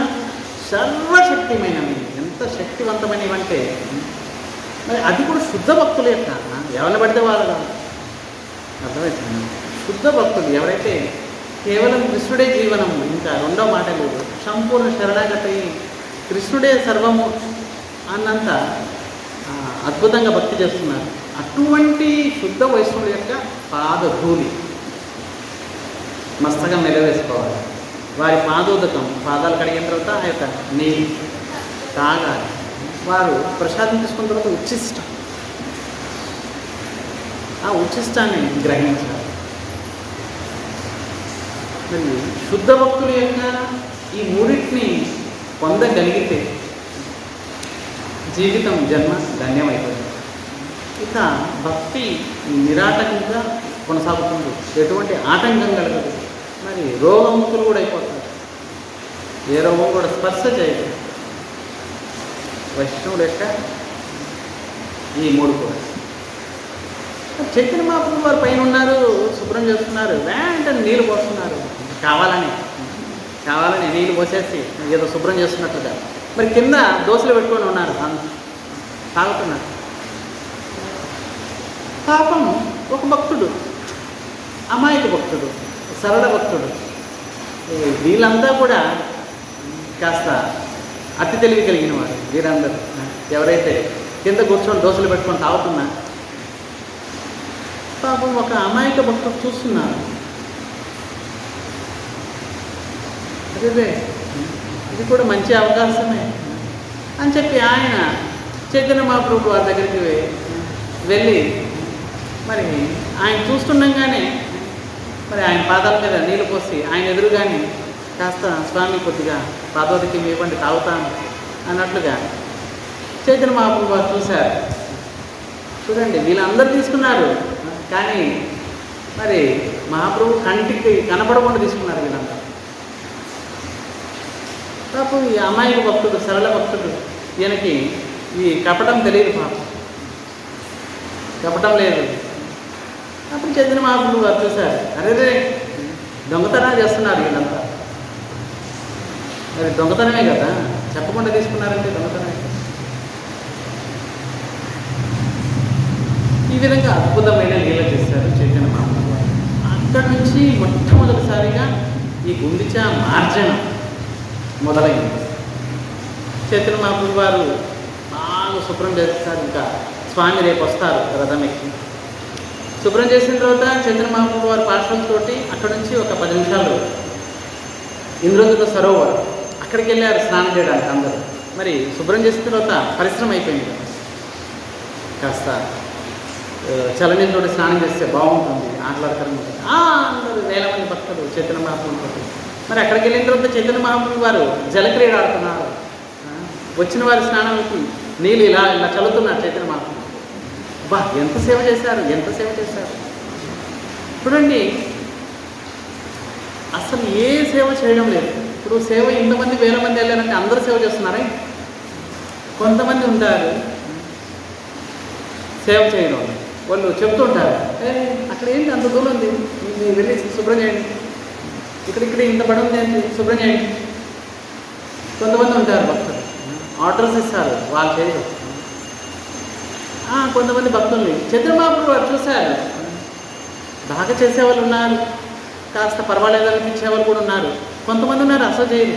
సర్వశక్తిమైనవి. ఎంత శక్తివంతమైనవి అంటే మరి అది కూడా శుద్ధ భక్తుల యొక్క, ఎవరిని పడితే వాళ్ళు కాదు, అర్థమవుతుంది. శుద్ధ భక్తులు ఎవరైతే కేవలం కృష్ణుడే జీవనము, ఇంకా రెండో మాట లేదు, సంపూర్ణ శరణాగతి, కృష్ణుడే సర్వము అన్నంత అద్భుతంగా భక్తి చేస్తున్నారు. అటువంటి శుద్ధ వైష్ణవుల యొక్క పాదధూళి మస్తకం నిలవేసుకోవాలి. వారి పాదోదకం, పాదాలు కడిగిన తర్వాత ఆ యొక్క నీళ్ళు తాగాలి. వారు ప్రసాదం తీసుకున్న తర్వాత ఉచ్ఛిష్టం, ఆ ఉచ్ఛిష్టాన్ని గ్రహించాలి. మరి శుద్ధ భక్తుల యొక్క ఈ 3ని పొందగలిగితే జీవితం, జన్మ ధన్యమైపోతుంది. ఇక భక్తి నిరాటంకంగా కొనసాగుతుంది, ఎటువంటి ఆటంకం కలగదు. మరి రోగముక్తులు కూడా అయిపోతారు, ఏ రోగం కూడా స్పర్శ చేయదు. వైష్ణవుడు యొక్క ఈ 3 కూడా చైతన్య మహాప్రభు వారు పైన ఉన్నారు, శుభ్రం చేస్తున్నారు, వెంటనే నీళ్ళు పోస్తున్నారు. కావాలని నీళ్ళు పోసేసి ఏదో శుభ్రం చేస్తున్నట్లుగా. మరి కింద దోశలు పెట్టుకొని ఉన్నారు, తాగుతున్నారు. పాపం ఒక భక్తుడు, అమాయక భక్తుడు, సరళ భక్తుడు, వీళ్ళంతా కూడా కాస్త అతి తెలివి కలిగిన వారు. వీరందరూ ఎవరైతే కింద కూర్చొని దోశలు పెట్టుకొని తాగుతున్నా, పాపం ఒక అమాయక భక్తుడు చూస్తున్నారు. అదే ఇది కూడా మంచి అవకాశమే అని చెప్పి ఆయన చైతన్య మహాప్రభు వారి దగ్గరికి వెళ్ళి మరి ఆయన చూస్తుండగానే మరి ఆయన పాదాల మీద నీళ్ళు పోసి ఆయన ఎదురుగానే కాస్త స్వామి కొద్దిగా పాదోదకి ఇవ్వండి తాగుతాను అన్నట్లుగా చైతన్య మహాప్రభు వారు చూశారు. చూడండి, వీళ్ళందరూ తీసుకున్నారు, కానీ మరి మహాప్రభు కంటికి కనపడకుండా తీసుకున్నారు వీళ్ళంతా. పాపం ఈ అమాయక భక్తుడు, సరళ భక్తుడు, ఈయనకి ఈ కపటం తెలియదు, పాపం కపటం లేదు. అప్పుడు చైతన్య మహాప్రభు వారు చూశారు, అరే దొంగతనం చేస్తున్నారు వీళ్ళంతా. మరి దొంగతనమే కదా, చెప్పకుండా తీసుకున్నారంటే దొంగతనమే. ఈ విధంగా అద్భుతమైన లీల చేశారు చైతన్య మహాప్రభు వారు. అక్కడి నుంచి మొట్టమొదటిసారిగా ఈ గుండిచా మార్జన మొదలైంది. చైతన్య మహాప్రభు వారు బాగా శుభ్రం చేస్తారు. ఇంకా స్వామి రేపు వస్తారు రథం ఎక్కి. శుభ్రం చేసిన తర్వాత చైతన్య మహాప్రభు వారి పార్శ్వంతోటి అక్కడి నుంచి ఒక 10 నిమిషాలు ఇంద్రదుర్గ సరోవర్ అక్కడికి వెళ్ళారు స్నానం చేయడానికి అందరూ. మరి శుభ్రం చేసిన తర్వాత పరిశ్రమ అయిపోయింది కదా, కాస్త చలనీతో స్నానం చేస్తే బాగుంటుంది, ఆహ్లాదకరంగా ఉంటుంది. అందరూ వేల మంది భక్తులు చైతన్య మహాప్రభు. మరి అక్కడికి వెళ్ళిన తర్వాత చైతన్య మహాప్రభు వారు జలక్రీడ ఆడుతున్నారు. వచ్చిన వారి స్నానానికి నీళ్ళు ఇలా చల్లుతున్నారు చైతన్య మహాప్రభు. బా, ఎంత సేవ చేశారు, ఎంత సేవ చేశారు చూడండి. అసలు ఏ సేవ చేయడం లేదు. ఇప్పుడు సేవ ఇంతమంది వేల మంది వెళ్ళారంటే అందరూ సేవ చేస్తున్నారే. కొంతమంది ఉంటారు సేవ చేయడం, వాళ్ళు చెప్తుంటారు, అక్కడ ఏంటి అంత దూరం ఉంది, మీరు వెళ్ళి శుభ్రం చేయండి, ఇక్కడ ఇంత పడి ఉంది ఏంటి శుభ్రం చేయండి. కొంతమంది ఉంటారు భక్తులు ఆర్డర్స్ ఇస్తారు, వాళ్ళు చేయరు. కొంతమంది భక్తుల్ని చైతన్య మహాప్రభు వారు చూశారు, బాగా చేసేవాళ్ళు ఉన్నారు, కాస్త పర్వాలేదు అనిపించేవాళ్ళు కూడా ఉన్నారు, కొంతమంది ఉన్నారు అసలు చేయరు.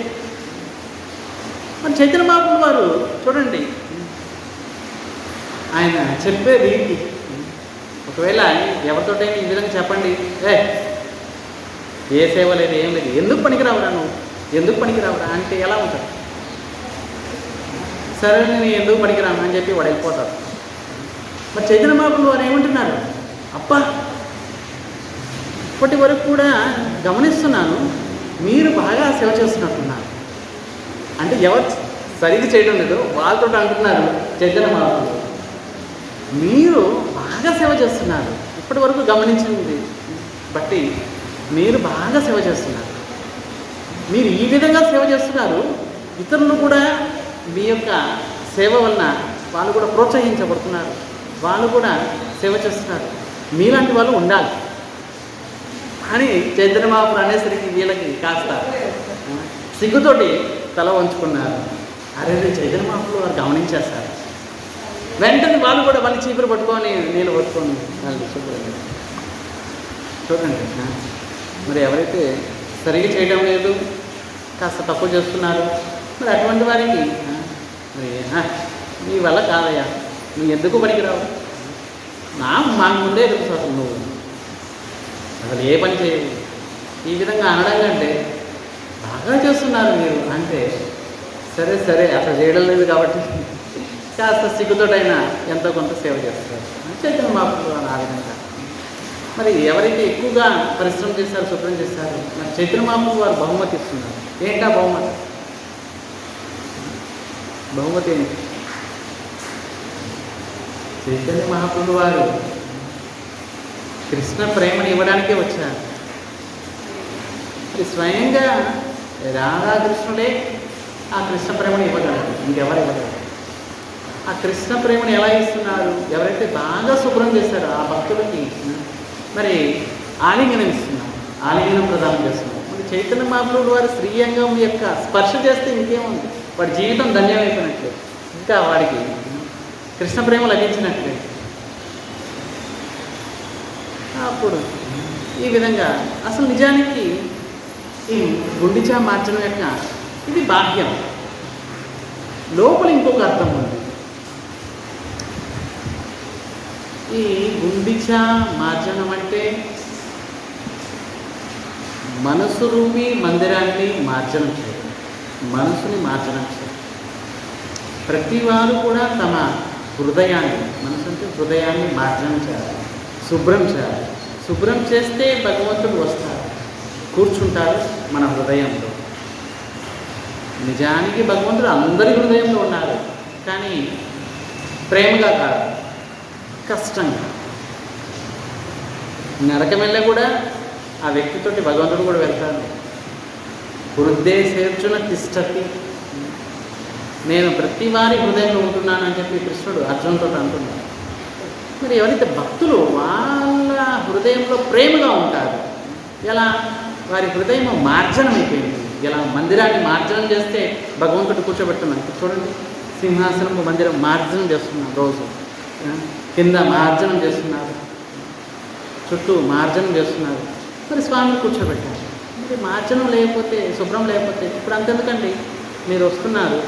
మరి చైతన్య మహాప్రభు వారు చూడండి, ఆయన చెప్పే రీతి, ఒకవేళ ఎవరితోటైనా ఈ విధంగా చెప్పండి, ఏ సేవ లేదు ఏం లేదు, ఎందుకు పనికిరావురా నువ్వు, ఎందుకు పనికిరావురా అంటే ఎలా ఉంటుంది? సరే నేను ఎందుకు పనికిరాను అని చెప్పి వాడు వెళ్ళిపోతాడు. మరి చైతన్య మహాప్రభు వారు ఏమంటున్నారు, అబ్బా ఇప్పటి వరకు కూడా గమనిస్తున్నాను మీరు బాగా సేవ చేస్తున్నట్టున్నారు. అంటే ఎవరు సరిగ్గా చేయడం లేదు, వాళ్ళతో అంటున్నారు చైతన్య మహాప్రభు, మీరు బాగా సేవ చేస్తున్నారు, ఇప్పటి వరకు గమనించింది బట్టి మీరు బాగా సేవ చేస్తున్నారు. మీరు ఈ విధంగా సేవ చేస్తున్నారు, ఇతరులు కూడా మీ యొక్క సేవ వలన వాళ్ళు కూడా ప్రోత్సహించబడుతున్నారు, వాళ్ళు కూడా సేవ చేస్తున్నారు, మీలాంటి వాళ్ళు ఉండాలి అని చైతన్య మహాప్రభు అనేసరికి వీళ్ళకి కాస్త సిగ్గుతోటి తల వంచుకున్నారు. అరే చైతన్య మహాప్రభు వారు గమనించేస్తారు. వెంటనే వాళ్ళు కూడా మళ్ళీ చీపురు పట్టుకొని నీళ్ళు పట్టుకొని వాళ్ళు చూడండి. మరి ఎవరైతే సరిగ్గా చేయడం లేదు, కాస్త తక్కువ చేస్తున్నారు, మరి అటువంటి వారికి మరి నీ వల్ల కాదయ్యా, నువ్వు ఎందుకు పనికిరావు, మాకు ముందే తెలుసు అసలు నువ్వు అసలు ఏ పని చేయవు, ఈ విధంగా అనడం కంటే బాగా చేస్తున్నారు మీరు అంటే, సరే సరే అసలు చేయడం లేదు కాబట్టి కాస్త సిగ్గుతోటైనా ఎంతో కొంత సేవ చేస్తారు చైతన్య మహాప్రభు ఆ విధంగా. మరి ఎవరైతే ఎక్కువగా పరిశ్రమ చేశారో, శుభ్రం చేశారో, మరి చైతన్య మహాప్రభు వారు బహుమతి ఇస్తున్నారు. ఏంటా బహుమతి? బహుమతి ఏంటి? చైతన్య మహాప్రభు వారు కృష్ణ ప్రేమను ఇవ్వడానికే వచ్చారు. మరి స్వయంగా రాధాకృష్ణుడే ఆ కృష్ణ ప్రేమను ఇవ్వగలరు, ఇంకెవరు ఇవ్వగలరు. ఆ కృష్ణ ప్రేమను ఎలా ఇస్తున్నారు? ఎవరైతే బాగా శుభ్రం చేశారో ఆ భక్తులకి మరి ఆలింగనం ఇస్తున్నారు, ఆలింగనం ప్రదానం చేస్తున్నారు. మరి చైతన్య మహాప్రభుడు వారి శ్రీయంగం యొక్క స్పర్శ చేస్తే ఇంకేముంది, వాడి జీవితం ధన్యమైపోయినట్లే, ఇంకా వాడికి కృష్ణ ప్రేమ లభించినట్లే. అప్పుడు ఈ విధంగా అసలు నిజానికి ఈ గుండిచా మార్జనం యొక్క ఇది బాహ్యం, లోపల ఇంకొక అర్థం ఉంది. ఈ గుండిచా మార్జనం అంటే మనసు రూపీ మందిరాన్ని మార్జనం చేయడం, మనసుని మార్జనం చేయడం. ప్రతి వారు కూడా తమ హృదయాన్ని, మనసు అంటే హృదయాన్ని మార్జనం చేయాలి, శుభ్రం చేయాలి. శుభ్రం చేస్తే భగవంతుడు వస్తారు, కూర్చుంటారు మన హృదయంలో. నిజానికి భగవంతుడు అందరి హృదయంలో ఉన్నారు, కానీ ప్రేమగా కాదు, కష్టంగా. నరకం వెళ్ళే కూడా ఆ వ్యక్తితోటి భగవంతుడు కూడా వెళ్తాడు. హృదయసేర్చున తిష్టతి, నేను ప్రతి వారి హృదయంలో ఉంటున్నానని చెప్పి కృష్ణుడు అర్జునుడితో అంటున్నాడు. మరి ఎవరైతే భక్తులు వాళ్ళ హృదయంలో ప్రేమగా ఉంటారు, ఎలా వారి హృదయం మార్జనం అయిపోయింది. ఇలా మందిరాన్ని మార్జనం చేస్తే భగవంతుడు కూర్చోబెట్టున్నాను. చూడండి, సింహాసనం మందిరం మార్జనం చేస్తున్నాం రోజు, కింద మార్జనం చేస్తున్నారు, చుట్టూ మార్జనం చేస్తున్నారు. మరి స్వామిని కూర్చోబెట్టారు. మరి మార్జనం లేకపోతే, శుభ్రం లేకపోతే ఇప్పుడు అంతెందుకండి, మీరు వస్తున్నారు,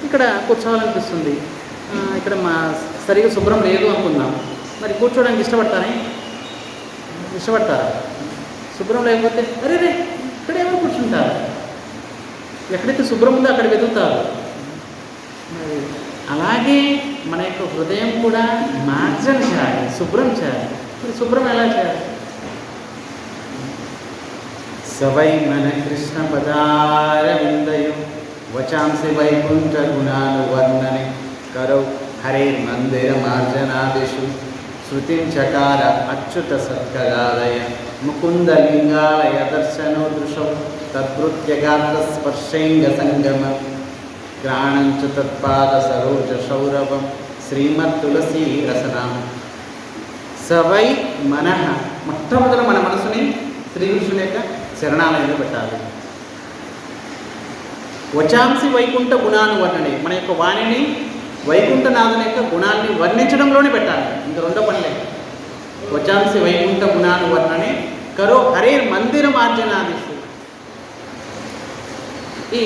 ఇక్కడ కూర్చోవాలనిపిస్తుంది, ఇక్కడ సరిగా శుభ్రం లేదు అనుకుందాం, మరి కూర్చోవడానికి ఇష్టపడతారా? శుభ్రం లేకపోతే అరే రే ఇక్కడ ఏమో కూర్చుంటారు, ఎక్కడైతే శుభ్రం ఉందో అక్కడ వెతుకుతారు. మరి అలాగే మన యొక్క హృదయం కూడా మార్జన చేయాలి, శుభ్రం చేయాలి. మరి శుభ్రం ఎలా చేయాలి? సవై మన కృష్ణ పదారవిందయు వచాంసి వైకుంఠ గుణాను వర్ణనే కరౌ హరే మందిర మార్జనాదిషు శృతిం చకార అచ్యుత సత్కరాలయ ముకుంద లింగాలయ దర్శనో దృశౌ తద్భృత్యగాత్ర స్పర్శైంగ సంగమం గ్రాణంచ తత్పాద సరోజ సౌరభం శ్రీమత్ తులసీ రసనాం. సవై మనః, మొట్టమొదట మన మనసుని శ్రీకృష్ణుని యొక్క శరణాలయంలో పెట్టాలి. వచాంసి వైకుంఠ గుణాను వర్ణనే, మన యొక్క వాణిని వైకుంఠనాథుని యొక్క గుణాన్ని వర్ణించడంలోనే పెట్టాలి, ఇంకా రెండో పని లేదు. వచాంసి వైకుంఠ గుణాను వర్ణనే కరో హరే మందిర మార్జనాదిషు, ఈ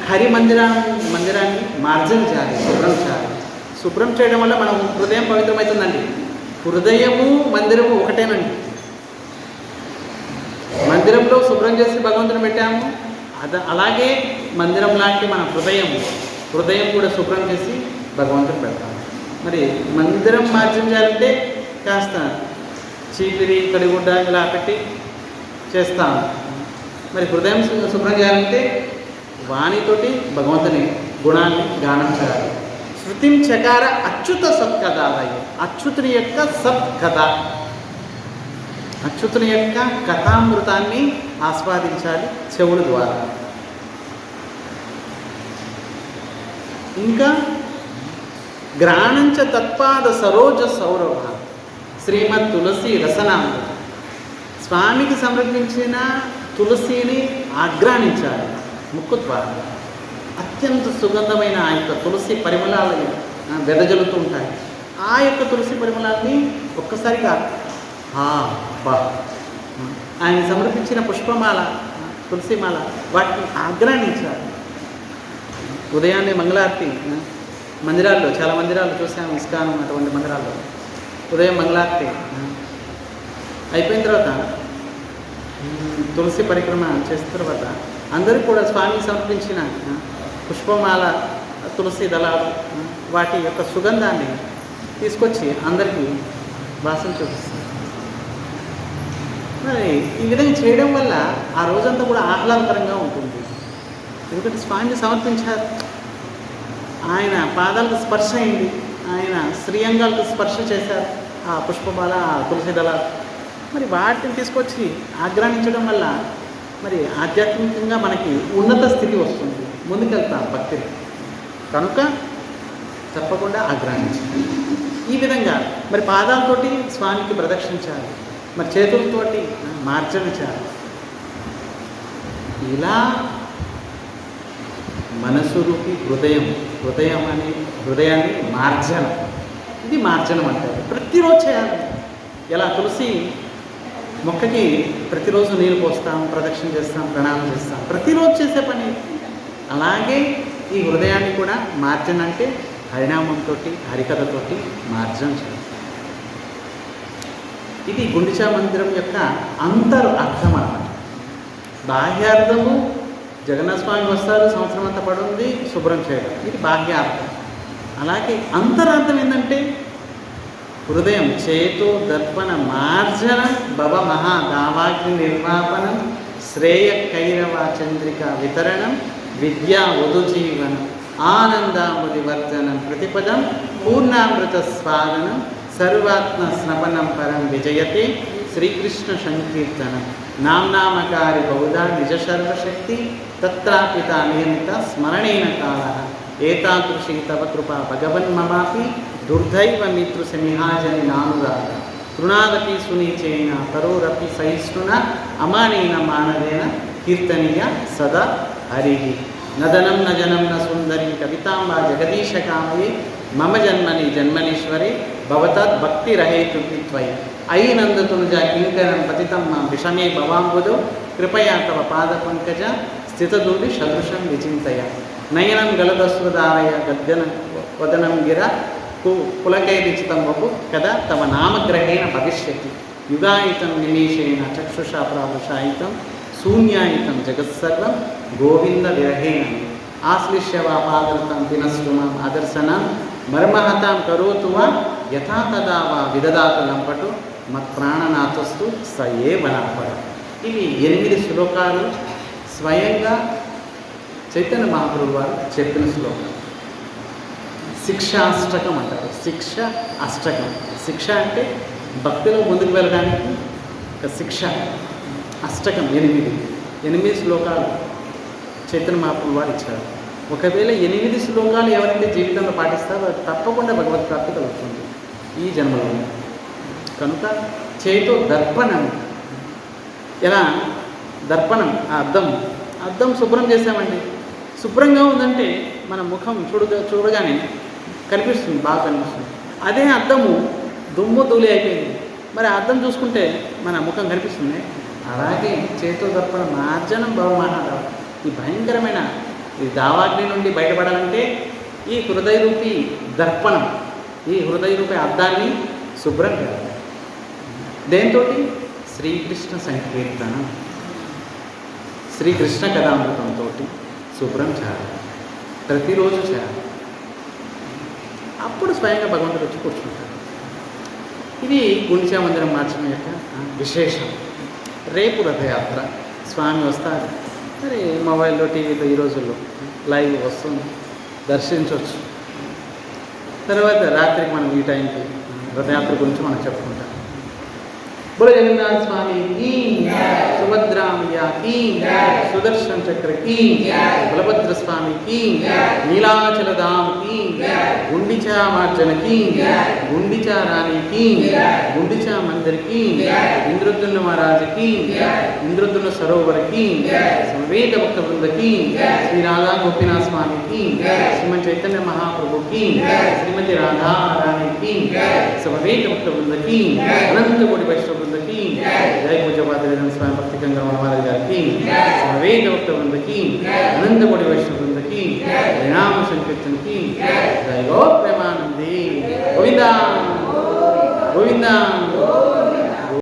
హరి మందిరాన్ని మార్జన చేయాలి, శుభ్రం చేయాలి. శుభ్రం చేయడం వల్ల మనం హృదయం పవిత్రమవుతుందండి. హృదయము మందిరము ఒకటేనండి. మందిరంలో శుభ్రం చేసి భగవంతుని పెట్టాము, అలాగే మందిరం లాంటి మన హృదయం కూడా శుభ్రం చేసి భగవంతుని పెడతాము. మరి మందిరం మార్జన చేయాలంటే కాస్త చీపిరి కడిగుడ్డ ఇలా పెట్టి చేస్తాము. మరి హృదయం శుభ్రం చేయాలంటే వాణితోటి భగవంతుని గుణాన్ని గానం చేయాలి. శృతిం చకార అచ్యుత సత్కథాలయ, అచ్యుతుని యొక్క సత్కథ, అచ్యుతుని యొక్క కథామృతాన్ని ఆస్వాదించాలి చెవుల ద్వారా. ఇంకా గ్రాణంచ తత్పాద సరోజ సౌరభ శ్రీమత్ తులసి రసనామృత, స్వామికి సమర్పించిన తులసిని ఆగ్రానించాలి ముక్కు ద్వారా. అత్యంత సుగంధమైన ఆ యొక్క తులసి పరిమళాలు వెదజల్లుతూ ఉంటాయి. ఆ యొక్క తులసి పరిమళాన్ని ఒక్కసారిగా బా ఆయన సమర్పించిన పుష్పమాల, తులసిమాల, వాటిని ఆగ్రానించాలి. ఉదయాన్నే మంగళారతి మందిరాల్లో, చాలా మందిరాలు చూసాము, ఇస్కాన్ అటువంటి మందిరాల్లో ఉదయం మంగళారతి అయిపోయిన తర్వాత తులసి పరిక్రమ చేసిన తర్వాత అందరూ కూడా స్వామికి సమర్పించిన పుష్పమాల, తులసి దళాలు, వాటి యొక్క సుగంధాన్ని తీసుకొచ్చి అందరికీ వాసన చూపిస్తారు. మరి ఈ విధంగా చేయడం వల్ల ఆ రోజంతా కూడా ఆహ్లాదకరంగా ఉంటుంది. ఎందుకంటే స్వామిని సమర్పించారు, ఆయన పాదాలకు స్పర్శ అయింది, ఆయన శ్రీయంగాలకు స్పర్శ చేశారు ఆ పుష్పమాల, ఆ తులసి దళాలు. మరి వాటిని తీసుకొచ్చి ఆగ్రహించడం వల్ల మరి ఆధ్యాత్మికంగా మనకి ఉన్నత స్థితి వస్తుంది, ముందుకెళ్తాం భక్తిని. కనుక తప్పకుండా ఆగ్రహించాలి. ఈ విధంగా మరి పాదాలతోటి స్వామికి ప్రదక్షించాలి, మరి చేతులతోటి మార్జన చేయాలి. ఇలా మనసు రూపి హృదయాన్ని మార్జన, ఇది మార్జనం అంటారు. ప్రతిరోజు చేయాలి. ఎలా తులసి మొక్కకి ప్రతిరోజు నీళ్ళు పోస్తాం, ప్రదక్షిణ చేస్తాం, ప్రణామం చేస్తాం, ప్రతిరోజు చేసే పని. అలాగే ఈ హృదయాన్ని కూడా మార్జన అంటే హరినామంతో, హరికథతోటి మార్జన చేయాలి. ఇది గుండిచా మందిరం యొక్క అర్థం అన్నమాట. బాహ్యార్థము జగన్నాథ స్వామి వస్తారు, సంవత్సరం అంతా పడుంది, శుభ్రం చేయడం, ఇది బాహ్యార్థం. అలాగే అంతరార్థం ఏంటంటే హృదయం చేతో దర్పణ మార్జనం భవ మహా దావాగ్ని నిర్వాపనం శ్రేయ కైరవ చంద్రిక వితరణం విద్యా వధుజీవనం ఆనందాముదివర్ధనం ప్రతిపదం పూర్ణామృత స్వాదనం సర్వాత్మ స్నపనం పరం విజయతే శ్రీకృష్ణ సంకీర్తనం నామ్నామకారి బహుధా నిజ సర్వశక్తి తత్రాపిత నియమిత స్మరణేన కాల ఏతాదృశీ తవ కృపా భగవన్మమాపి దుర్దైవ మితృసమిహాజని నానురాగ తృణాదపి సునీచేన తరోరపి సహిష్ణున అమానేన మానదేన కీర్తనీయ సదా హరి. నదనం న జనం న సుందరి కవితాంబా జగదీశ కామయే మమ జన్మని జన్మనీశ్వరే భవతద్ భక్తి రహేతుకి త్వయి అయి నందతునుజ కింకరం పతితం మా విషమే భవాంబుదో కృపయా తవ పాద పంకజ స్థితదూరి సదృశం విచింతయ నయనం గలదస్వదారయ గద్గన వదనం గిర కులకైరిచితం వపు కదా తవ నామగ్రహేణ భవిష్యతి యుగాయితం నిమేషేణ చక్షుషా ప్రావశాయితం శూన్యాయితం జగత్సర్వం గోవింద విరహేణ ఆశ్లిష్య వా పాదరతం దినస్సు మాం ఆదర్శనం మర్మహతాం కరోతు వా యథా తదా వా విదదాతు లంపటు మత్ప్రాణనాథస్తు స ఏవ నాపడ. ఇవి 8 శ్లోకాలు స్వయంగా చైతన్య మహాప్రభు వారు చెప్పిన శ్లోకం. శిక్షాష్టకం అంటారు. శిక్ష అష్టకం. శిక్ష అంటే భక్తిలో ముందుకు వెళ్ళడానికి ఒక శిక్ష. అష్టకం 8 శ్లోకాలు చైతన్య మహాప్రభు వారు ఇచ్చారు. ఒకవేళ 8 శ్లోకాలు ఎవరైతే జీవితంలో పాటిస్తారో తప్పకుండా భగవత్ ప్రాప్తి కలుగుతుంది ఈ జన్మలో. కనుక చేతో దర్పణం. ఎలా దర్పణం? ఆ అద్దం శుభ్రం చేసామండి. శుభ్రంగా ఉందంటే మన ముఖం చూడగానే కనిపిస్తుంది, బాగా కనిపిస్తుంది. అదే అద్దము దుమ్ము ధూళి అయిపోయింది, మరి ఆ అద్దం చూసుకుంటే మన ముఖం కనిపిస్తుంది. అలాగే చేతో దర్పణ మార్జనం భవమహాదావ. ఈ భయంకరమైన ఈ దావాగ్ని నుండి బయటపడాలంటే ఈ హృదయరూపి దర్పణం, ఈ హృదయరూపి అద్దాన్ని శుభ్రం చేయాలి. దేంతో? శ్రీకృష్ణ సంకీర్తనం, శ్రీకృష్ణ కథామృతంతో శుభ్రం చేయాలి. ప్రతిరోజు చేయాలి. అప్పుడు స్వయంగా భగవంతుడు వచ్చి కూర్చుంటాడు. ఇది గుండిచా మందిరం మార్చడం యొక్క విశేషం. రేపు రథయాత్ర, స్వామి వస్తారు. మరి మొబైల్లో టీవీలో ఈ రోజుల్లో లైవ్ వస్తుంది, దర్శించవచ్చు. తర్వాత రాత్రికి మనం ఈ టైంకి రథయాత్ర గురించి మనం చెప్పుకుంటాం. बोलो जगन्नाथ स्वामी की, सुभद्रा मैया की, सुदर्शन चक्र की, बलभद्र स्वामी की, नीलाचल धाम की, गुंडिचा मार्जन की, गुंडिचा रानी की, गुंडिचा मंदिर की, इंद्रद्युम्न महाराज की, इंद्रद्युम्न सरोवर की, समवेत भक्त वृंद की, श्री राधा गोपीनाथ स्वामी की, श्रीमद चैतन्य महाप्रभु की, श्रीमती राधा रानी की, समवेत भक्त वृंद की, अनंत कोटि वैष्णव की, जय पूज्य पादवेदन स्वामी भक्ति गंगा महाराज गारी की, समवेत भक्त वृंद की, अनंत कोटि वैष्णव वृंद की, हरिनाम संकीर्तन की, जय गो प्रेमानंदी गोविंदा गोविंदा।